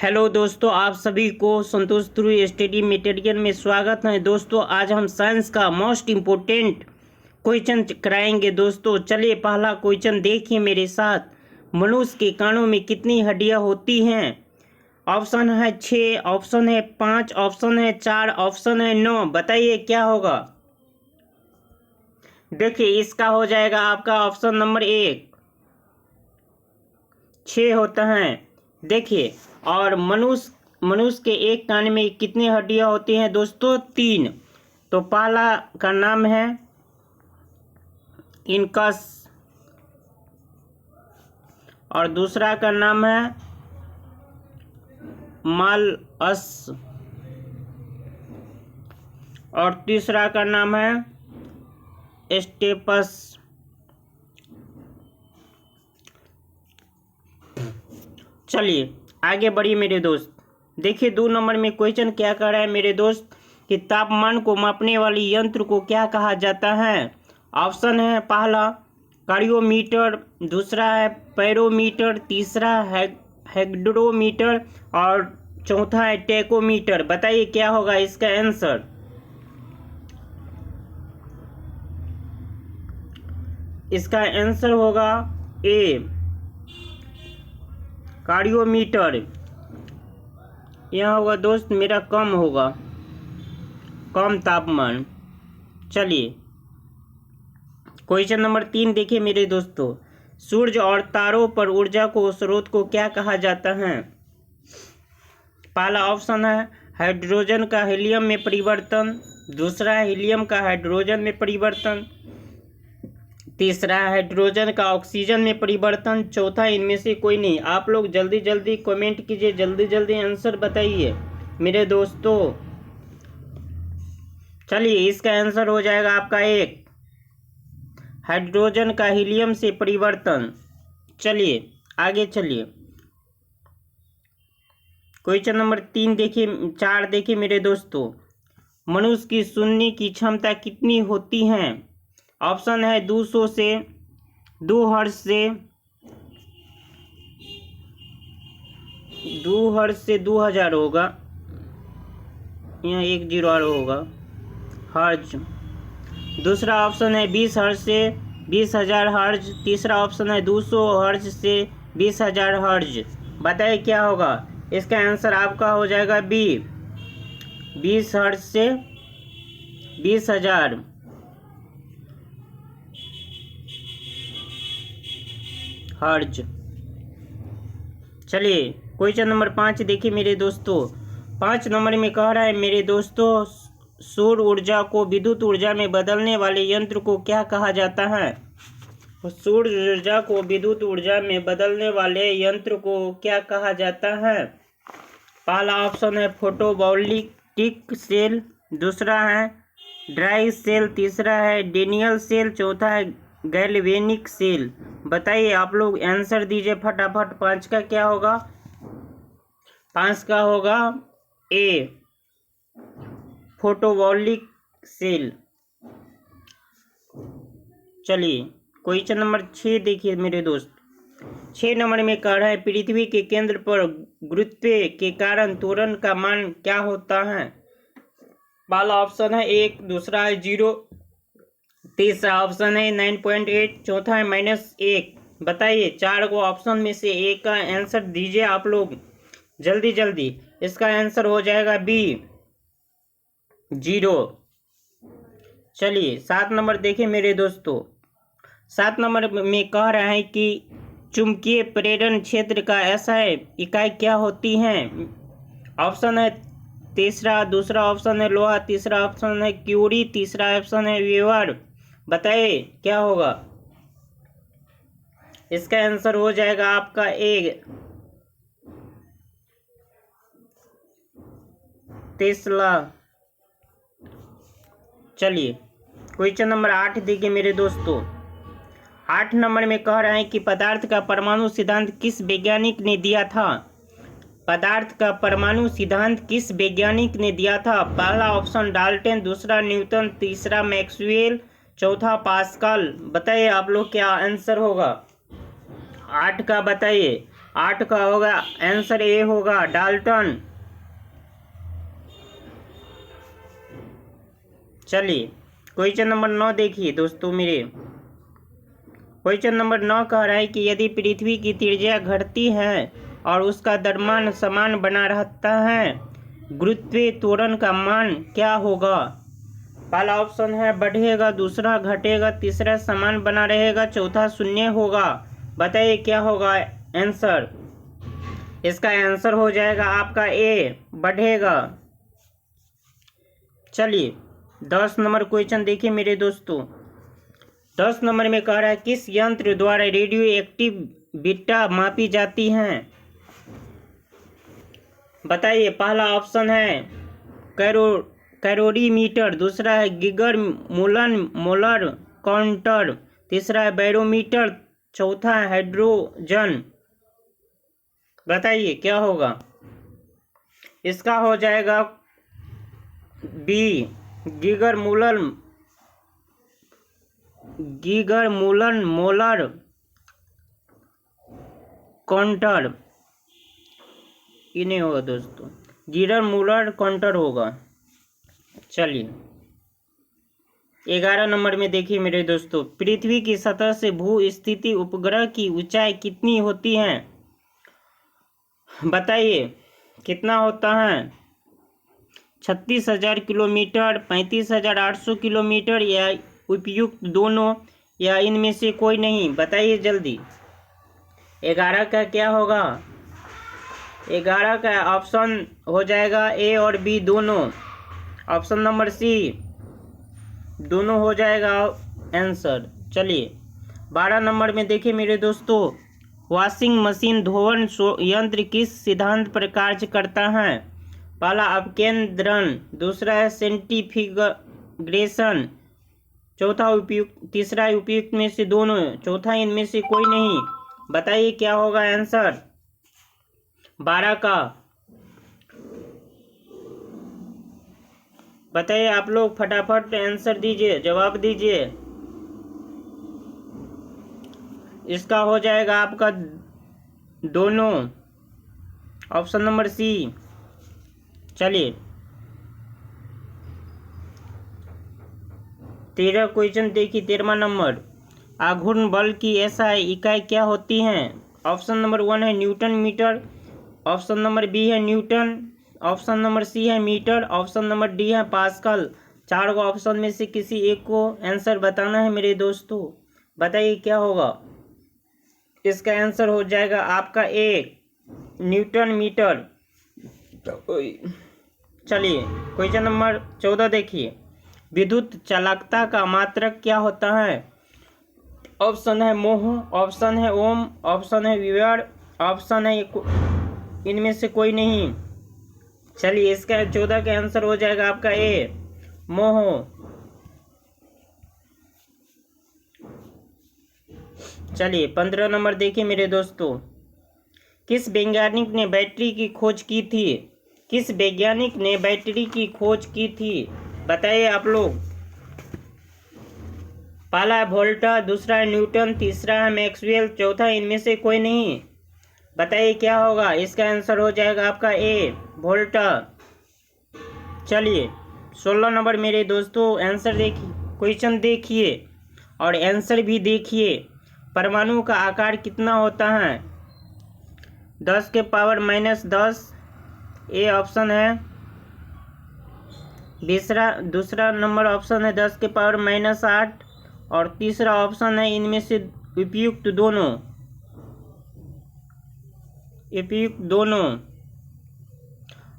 Hello दोस्तों, आप सभी को संतोष ध्रुव स्टडी मटेरियल में स्वागत है। दोस्तों आज हम साइंस का मोस्ट इम्पोर्टेंट क्वेश्चन कराएंगे। दोस्तों चलिए पहला क्वेश्चन देखिए मेरे साथ। मनुष्य के कानों में कितनी हड्डियां होती हैं? ऑप्शन है 6, ऑप्शन है 5, ऑप्शन है 4, ऑप्शन है 9। बताइए क्या होगा। देखिए इसका हो जाएगा आपका ऑप्शन नंबर 1, 6 होता है। देखिए और मनुष्य के एक कान में कितनी हड्डियां होती हैं दोस्तों? 3। तो पहला का नाम है इनकस और दूसरा का नाम है मालस और तीसरा का नाम है स्टेपस। चलिए आगे बढ़िए मेरे दोस्त। देखिए 2 नंबर में क्वेश्चन क्या कर रहा है मेरे दोस्त कि तापमान को मापने वाली यंत्र को क्या कहा जाता है? ऑप्शन है पहला कार्योमीटर, दूसरा है पैरोमीटर, तीसरा है हेग्रोमीटर और चौथा है टेकोमीटर। बताइए क्या होगा इसका आंसर। इसका आंसर होगा ए, कार्डियोमीटर। यह होगा दोस्त मेरा कम होगा, कम तापमान। चलिए क्वेश्चन नंबर 3 देखिए मेरे दोस्तों। सूर्य और तारों पर ऊर्जा को स्रोत को क्या कहा जाता है? पहला ऑप्शन है हाइड्रोजन का हीलियम में परिवर्तन, दूसरा है हीलियम का हाइड्रोजन में परिवर्तन, तीसरा हाइड्रोजन का ऑक्सीजन में परिवर्तन, चौथा इनमें से कोई नहीं। आप लोग जल्दी जल्दी कमेंट कीजिए, जल्दी जल्दी आंसर बताइए मेरे दोस्तों। चलिए इसका आंसर हो जाएगा आपका 1, हाइड्रोजन का हीलियम से परिवर्तन। चलिए आगे चलिए क्वेश्चन नंबर 3 देखिए 4 देखिए मेरे दोस्तों। मनुष्य की सुनने की क्षमता कितनी होती है? ऑप्शन है 200 से 2 हर्ट्ज से 2000 होगा, यहाँ 1 0 और होगा हर्ज। दूसरा ऑप्शन है 20 हर्ज से 20,000 हर्ज, तीसरा ऑप्शन है 200 हर्ज से 20,000 हर्ज। बताइए क्या होगा। इसका आंसर आपका हो जाएगा बी, 20 हर्ज से 20,000 हर्ज। चलिए क्वेश्चन नंबर 5 देखिए मेरे दोस्तों। 5 नंबर में कह रहा है मेरे दोस्तों, सौर ऊर्जा को विद्युत ऊर्जा में बदलने वाले यंत्र को क्या कहा जाता है? सौर ऊर्जा को विद्युत ऊर्जा में बदलने वाले यंत्र को क्या कहा जाता है? पहला ऑप्शन है फोटोवोल्टिक सेल, दूसरा है ड्राई सेल, तीसरा है डेनियल सेल, चौथा है गैल्वेनिक सेल। बताइए आप लोग आंसर दीजिए फटाफट। 5 का क्या होगा? 5 का होगा ए, फोटोवोल्टिक सेल। चलिए क्वेश्चन नंबर 6 देखिए मेरे दोस्त। 6 नंबर में कह रहा है पृथ्वी के केंद्र पर गुरुत्व के कारण त्वरण का मान क्या होता है? पहला ऑप्शन है 1, दूसरा है 0, तीसरा ऑप्शन है 9.8, चौथा है -1। बताइए 4 को ऑप्शन में से एक का आंसर दीजिए आप लोग जल्दी जल्दी। इसका आंसर हो जाएगा बी, 0। चलिए 7 नंबर देखिए मेरे दोस्तों। 7 नंबर में कह रहा है कि चुंबकीय प्रेरण क्षेत्र का ऐसा इकाई क्या होती है? ऑप्शन है तीसरा, दूसरा ऑप्शन है लोहा, तीसरा ऑप्शन है क्यूरी, तीसरा ऑप्शन है वेबर। बताइए क्या होगा। इसका आंसर हो जाएगा आपका ए, टेस्ला। चलिए क्वेश्चन नंबर 8 देखिए मेरे दोस्तों। 8 नंबर में कह रहे हैं कि पदार्थ का परमाणु सिद्धांत किस वैज्ञानिक ने दिया था? पदार्थ का परमाणु सिद्धांत किस वैज्ञानिक ने दिया था? पहला ऑप्शन डाल्टन, दूसरा न्यूटन, तीसरा मैक्सवेल, चौथा पास्कल। बताइए आप लोग क्या आंसर होगा 8 का। बताइए 8 का होगा आंसर ए होगा डाल्टन। चलिए क्वेश्चन नंबर 9 देखिए दोस्तों मेरे। क्वेश्चन नंबर 9 कह रहा है कि यदि पृथ्वी की त्रिज्या घटती है और उसका द्रव्यमान समान बना रहता है, गुरुत्वीय त्वरण का मान क्या होगा? पहला ऑप्शन है बढ़ेगा, दूसरा घटेगा, तीसरा समान बना रहेगा, चौथा शून्य होगा। बताइए क्या होगा आंसर? इसका आंसर हो जाएगा आपका ए बढ़ेगा। चलिए 10 नंबर क्वेश्चन देखिए मेरे दोस्तों। 10 नंबर में कह रहा है किस यंत्र द्वारा रेडियो एक्टिव बीटा मापी जाती हैं? बताइए। पहला ऑप्शन है कैलोरीमीटर, दूसरा है गिगर मूलन मोलर काउंटर, तीसरा है बैरोमीटर, चौथा है हाइड्रोजन। बताइए क्या होगा? इसका हो जाएगा बी गिगर मूलन मोलर काउंटर। ये नहीं होगा दोस्तों, गिगर मूलर काउंटर होगा। चलिए 11 नंबर में देखिए मेरे दोस्तों। पृथ्वी की सतह से भू स्थिति उपग्रह की ऊंचाई कितनी होती है? बताइए कितना होता है? 36,000 किलोमीटर, 35,800 किलोमीटर, या उपयुक्त दोनों, या इनमें से कोई नहीं? बताइए जल्दी। 11 का क्या होगा? 11 का ऑप्शन हो जाएगा ए और बी दोनों। ऑप्शन नंबर सी दोनों हो जाएगा आंसर। चलिए 12 नंबर में देखिए मेरे दोस्तों। वॉशिंग मशीन धोवन यंत्र किस सिद्धांत पर कार्य करता है? पहला अपकेंद्रण, दूसरा है सेंट्रीफ्यूगेशन, चौथा उपयुक्त, तीसरा उपयुक्त में से दोनों, चौथा इनमें से कोई नहीं। बताइए क्या होगा आंसर 12 का? बताइए आप लोग फटाफट आंसर दीजिए, जवाब दीजिए। इसका हो जाएगा आपका दोनों, ऑप्शन नंबर सी। चलिए 13 क्वेश्चन देखिए। 13वां नंबर। आघूर्ण बल की एसआई इकाई क्या होती है? ऑप्शन नंबर 1 है newton metre, option number B है न्यूटन, ऑप्शन नंबर सी है मीटर, ऑप्शन नंबर डी है पास्कल। 4 को ऑप्शन में से किसी एक को आंसर बताना है मेरे दोस्तों। बताइए क्या होगा? इसका आंसर हो जाएगा आपका ए न्यूटन मीटर। चलिए क्वेश्चन नंबर 14 देखिए। विद्युत चालकता का मात्रक क्या होता है? ऑप्शन है मोह, ऑप्शन है ओम, ऑप्शन है विवर, ऑप्शन है इनमें से कोई नहीं। चलिए इसका 14 का आंसर हो जाएगा आपका ए मोह। चलिए 15 नंबर देखिए मेरे दोस्तों। किस वैज्ञानिक ने बैटरी की खोज की थी? किस वैज्ञानिक ने बैटरी की खोज की थी? बताइए आप लोग। पहला है वोल्टा, दूसरा है न्यूटन, तीसरा है मैक्सवेल, चौथा इनमें से कोई नहीं। बताइए क्या होगा? इसका आंसर हो जाएगा आपका ए वोल्टा। चलिए 16 नंबर मेरे दोस्तों। आंसर देखिए, क्वेश्चन देखिए और आंसर भी देखिए। परमाणु का आकार कितना होता है? 10 के पावर -10 ए ऑप्शन है। दूसरा नंबर ऑप्शन है 10 के पावर -8, और तीसरा ऑप्शन है इनमें से उपयुक्त दोनों,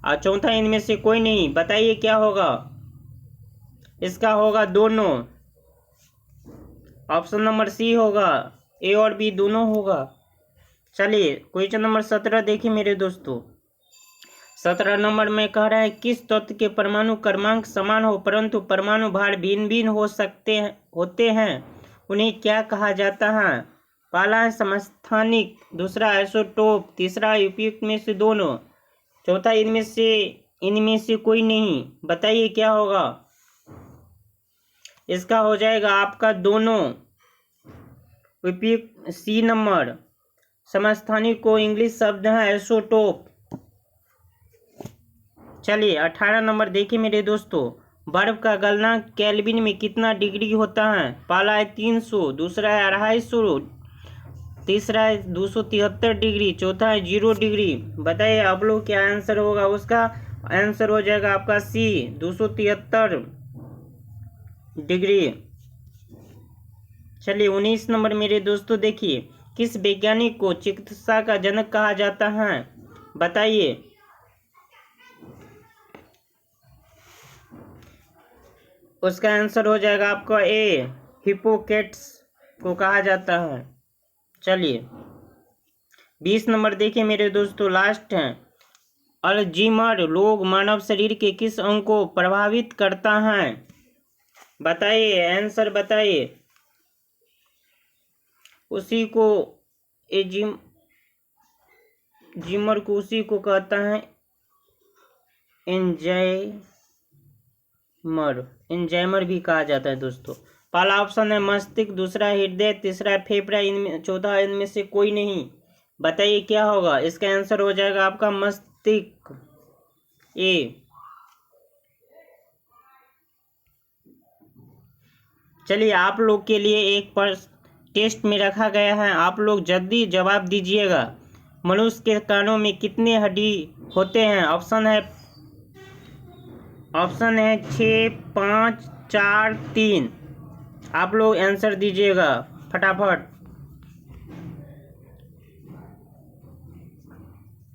और चौथा इनमें से कोई नहीं। बताइए क्या होगा? इसका होगा दोनों, ऑप्शन नंबर सी होगा। ए और बी दोनों होगा। चलिए क्वेश्चन नंबर 17 देखिए मेरे दोस्तों। 17 नंबर में कह रहा है किस तत्व के परमाणु क्रमांक समान हो परंतु परमाणु भार भिन्न भिन्न होते हैं, उन्हें क्या कहा जाता है? पहला है समस्थानिक, दूसरा आइसोटोप, तीसरा उपयुक्त में से दोनों, चौथा इनमें से कोई नहीं। बताइए क्या होगा? इसका हो जाएगा आपका दोनों, उपयुक्त सी नंबर समस्थानिक को इंग्लिश शब्द है एसोटोप। चलिए 18 नंबर देखिए मेरे दोस्तों, बर्फ का गलनांक केल्विन में कितना डिग्री होता है? पहला है 300, दूसरा है 250, तीसरा है 273 डिग्री, चौथा है 0 डिग्री। बताइए आप लोग क्या आंसर होगा उसका? आंसर हो जाएगा आपका सी 273 डिग्री। चलिए 19 नंबर मेरे दोस्तों देखिए, किस वैज्ञानिक को चिकित्सा का जनक कहा जाता है? बताइए। उसका आंसर हो जाएगा आपका ए, हिप्पोक्रेट्स को कहा जाता है। चलिए 20 नंबर देखिए मेरे दोस्तों, लास्ट है, अल्जीमर रोग मानव शरीर के किस अंग को प्रभावित करता है? बताइए आंसर बताइए। उसी को जीमर को उसी को कहता है एंजाइमर भी कहा जाता है दोस्तों। पहला ऑप्शन है मस्तिष्क, दूसरा हृदय, तीसरा फेफड़ा, इनमें चौथा इनमें से कोई नहीं। बताइए क्या होगा? इसका आंसर हो जाएगा आपका मस्तिष्क, ए। चलिए आप लोग के लिए एक टेस्ट में रखा गया है, आप लोग जल्दी जवाब दीजिएगा। मनुष्य के कानों में कितने हड्डी होते हैं? ऑप्शन है 6, 5, 4, 3। आप लोग आंसर दीजिएगा फटाफट।